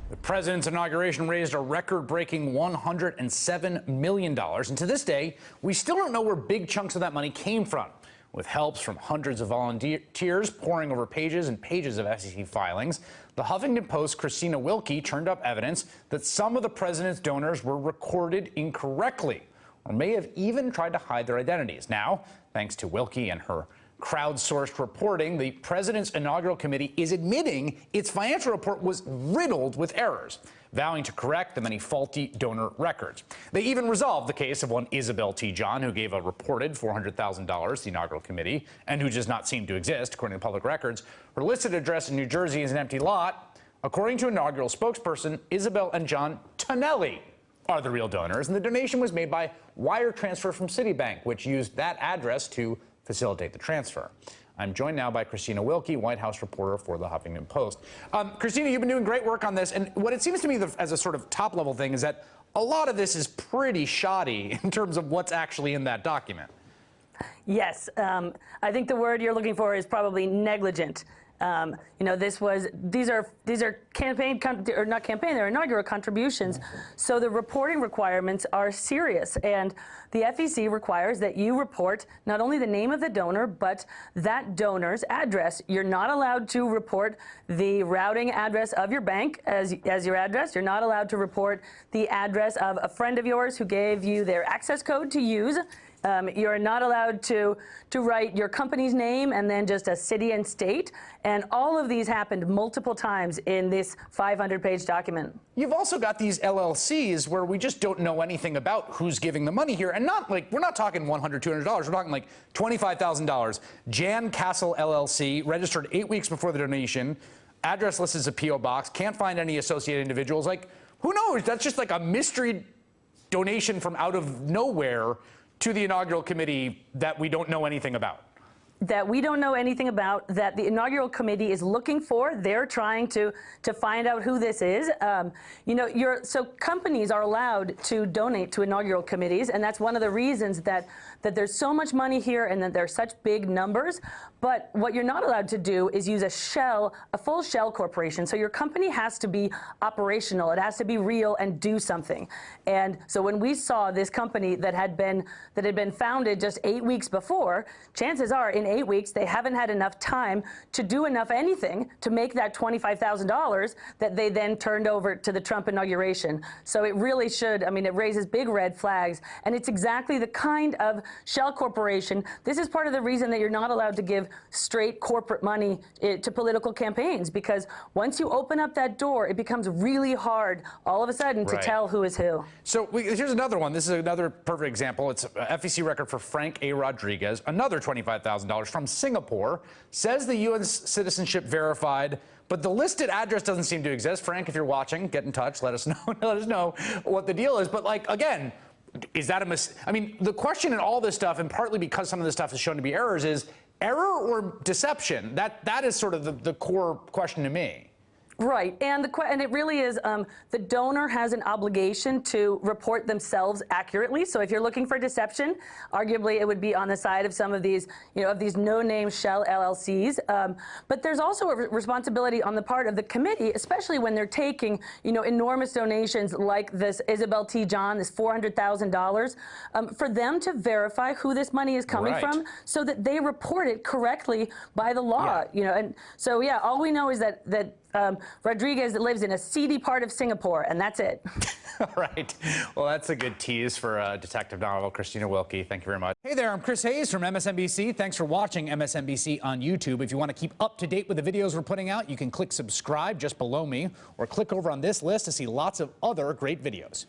The president's inauguration raised a record-breaking $107 million. And to this day, we still don't know where big chunks of that money came from. With helps from hundreds of volunteers pouring over pages and pages of SEC filings, the Huffington Post's Christina Wilkie turned up evidence that some of the president's donors were recorded incorrectly, or may have even tried to hide their identities. Now, thanks to Wilkie and her crowdsourced reporting, the president's inaugural committee is admitting its financial report was riddled with errors, vowing to correct the many faulty donor records. They even resolved the case of one Isabel T. John, who gave a reported $400,000 to the inaugural committee and who does not seem to exist, according to public records. Her listed address in New Jersey is an empty lot. According to inaugural spokesperson, Isabel and John Tonelli are the real donors, and the donation was made by wire transfer from Citibank, which used that address to facilitate the transfer. I'm joined now by Christina Wilkie, White House reporter for the Huffington Post. Christina, you've been doing great work on this, and what it seems to me as a sort of top-level thing is that a lot of this is pretty shoddy in terms of what's actually in that document. Yes, I think the word you're looking for is probably negligent. You know, these are campaign, or not campaign, they're inaugural contributions. So the reporting requirements are serious, and the FEC requires that you report not only the name of the donor, but that donor's address. You're not allowed to report the routing address of your bank as your address. You're not allowed to report the address of a friend of yours who gave you their access code to use. You're not allowed to write your company's name and then just a city and state. And all of these happened multiple times in this 500-page document. You've also got these LLCs where we just don't know anything about who's giving the money here. And not like, we're not talking $100, $200. We're talking like $25,000. Jan Castle LLC, registered 8 weeks before the donation. Address listed as a P.O. box. Can't find any associated individuals. Like, who knows? That's just like a mystery donation from out of nowhere to the inaugural committee that we don't know anything about. That we don't know anything about, that the inaugural committee is looking for. They're trying to find out who this is. You know, so companies are allowed to donate to inaugural committees, and that's one of the reasons that there's so much money here and that there's such big numbers. But what you're not allowed to do is use a full shell corporation. So your company has to be operational. It has to be real and do something. And so when we saw this company that had been founded just 8 weeks before, chances are in 8 weeks they haven't had enough time to do anything to make that $25,000 that they then turned over to the Trump inauguration. So it really should, I mean, it raises big red flags, and it's exactly the kind of shell corporation. This is part of the reason that you're not allowed to give straight corporate money to political campaigns, because once you open up that door, it becomes really hard all of a sudden to tell who is who. So here's another one. This is another perfect example. It's a FEC record for Frank A. Rodriguez, another $25,000 from Singapore, says the U.S. citizenship verified, but the listed address doesn't seem to exist. Frank, if you're watching, get in touch. Let us know. Let us know what the deal is. But like, again, is that I mean, the question in all this stuff, and partly because some of this stuff is shown to be errors, is error or deception? That is sort of the core question to me. Right, and it really is, the donor has an obligation to report themselves accurately. So if you're looking for deception, arguably it would be on the side of some of these, you know, of these no-name shell LLCs. But there's also a responsibility on the part of the committee, especially when they're taking, you know, enormous donations like this Isabel T. John, this $400,000, for them to verify who this money is coming from, so that they report it correctly by the law. You know, and so yeah, all we know is that Rodriguez lives in a seedy part of Singapore, and that's it. All right. Well, that's a good tease for Detective Novel, Christina Wilkie. Thank you very much. Hey there, I'm Chris Hayes from MSNBC. Thanks for watching MSNBC on YouTube. If you want to keep up to date with the videos we're putting out, you can click subscribe just below me, or click over on this list to see lots of other great videos.